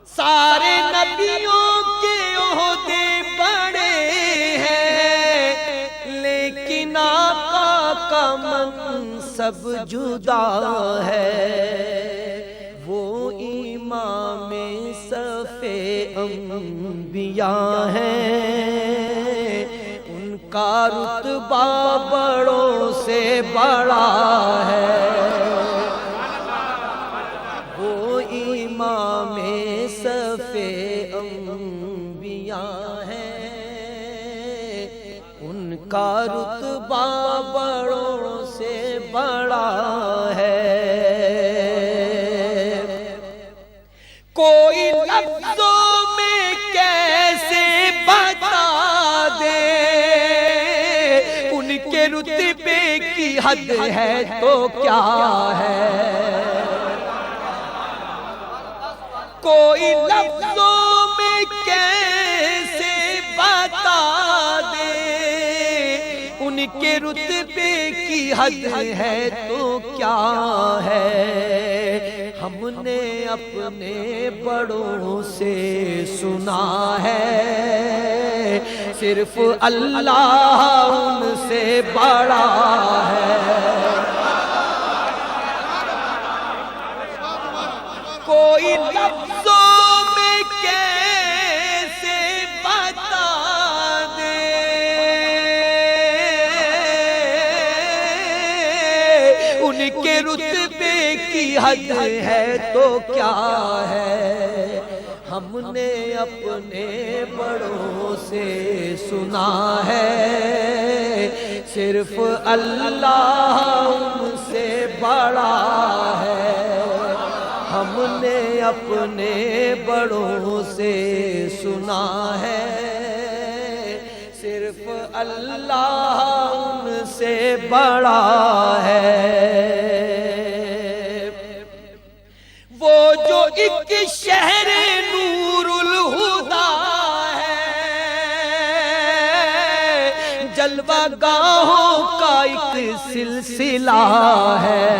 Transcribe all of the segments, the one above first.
سارے نبیوں کے عہدے بڑے ہیں، لیکن آقا کا منصب جدا ہے۔ وہ امام صف انبیاء ہیں، ان کا رتبہ بڑوں سے بڑا ہے۔ وہ امام صف انبیاء ہیں، ان کا رتبہ بڑوں سے بڑا ہے۔ کوئی لفظوں میں کیسے بتا دے، ان کے رتبے کی حد ہے تو کیا ہے۔ کوئی لفظوں میں کیسے بتا دے، ان کے رتبے کی حد ہے تو کیا ہے۔ ہم نے اپنے بڑوں سے سنا ہے، صرف اللہ ان سے بڑا ہے۔ کوئی لفظوں میں کیسے بتا دے، ان کے رتبے کی حد ہے تو کیا ہے۔ ہم نے اپنے بڑوں سے سنا ہے، صرف اللہ ان سے بڑا ہے۔ ہم نے اپنے بڑوں سے سنا ہے، صرف اللہ ان سے بڑا ہے۔ وہ جو ایک شہر نور الہدا ہے، جلوہ گاہوں کا ایک سلسلہ ہے۔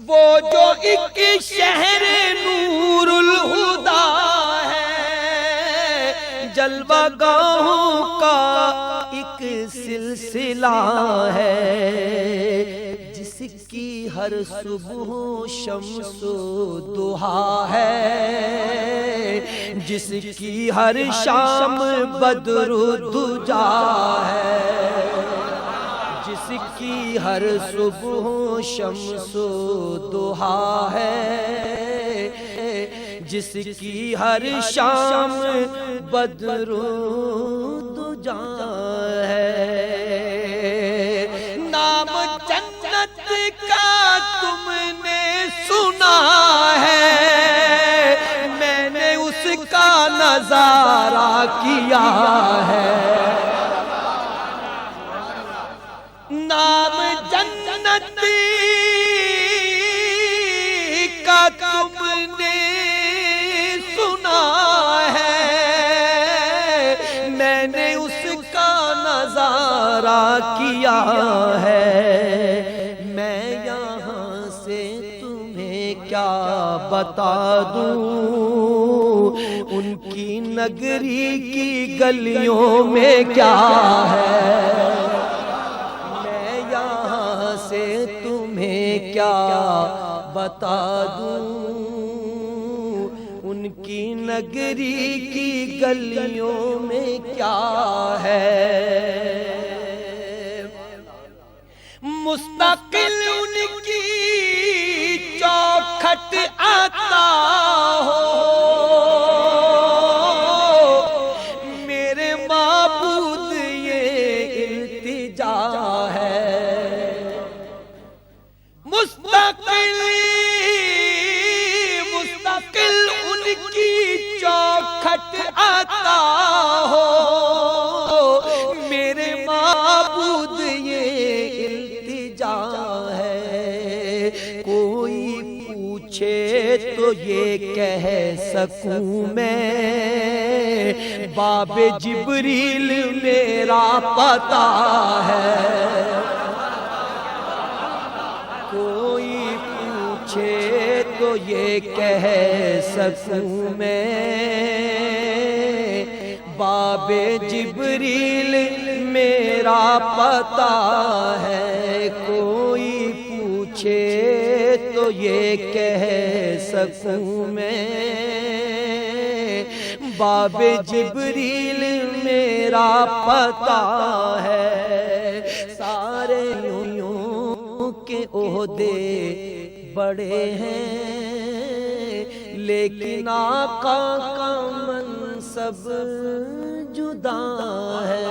وہ جو ایک شہر نور الہدا ہے، جلوہ گاہوں کا ایک سلسلہ ہے۔ جس کی ہر صبح شمس و ضحیٰ ہے، جس کی ہر شام بدر و دجا ہے، جس کی ہر صبح شمس و ضحیٰ ہے، جس کی ہر شام بدر و دجا ہے۔ نام جنت کا تم نے سنا ہے، میں نے اس کا نظارہ کیا ہے۔ نام جنت کا تم نے سنا ہے، میں نے اس کا نظارہ کیا ہے۔ میں یہاں سے تمہیں کیا بتا دوں، ان کی نگری کی گلیوں میں کیا ہے۔ تمہیں کیا بتا دوں، ان کی نگری کی گلیوں میں کیا ہے۔ مستقل ان کی چوکھٹ آتا ہو، میرے معبود یہ التجا ہے۔ مستقل ان کی چوکھٹ آتا ہو، میرے معبود یہ التجا ہے۔ کوئی پوچھے تو یہ کہہ سکوں میں، باب جبریل میرا پتہ ہے۔ کوئی پوچھے تو یہ کہہ سکوں میں، باب جبریل میرا پتہ ہے، کوئی پوچھے تو یہ کہہ سکوں میں، باب جبریل میرا پتہ ہے۔ سارے یوں کے عہدے بڑے ہیں، لیکن آقا کا منصب جدا ہے۔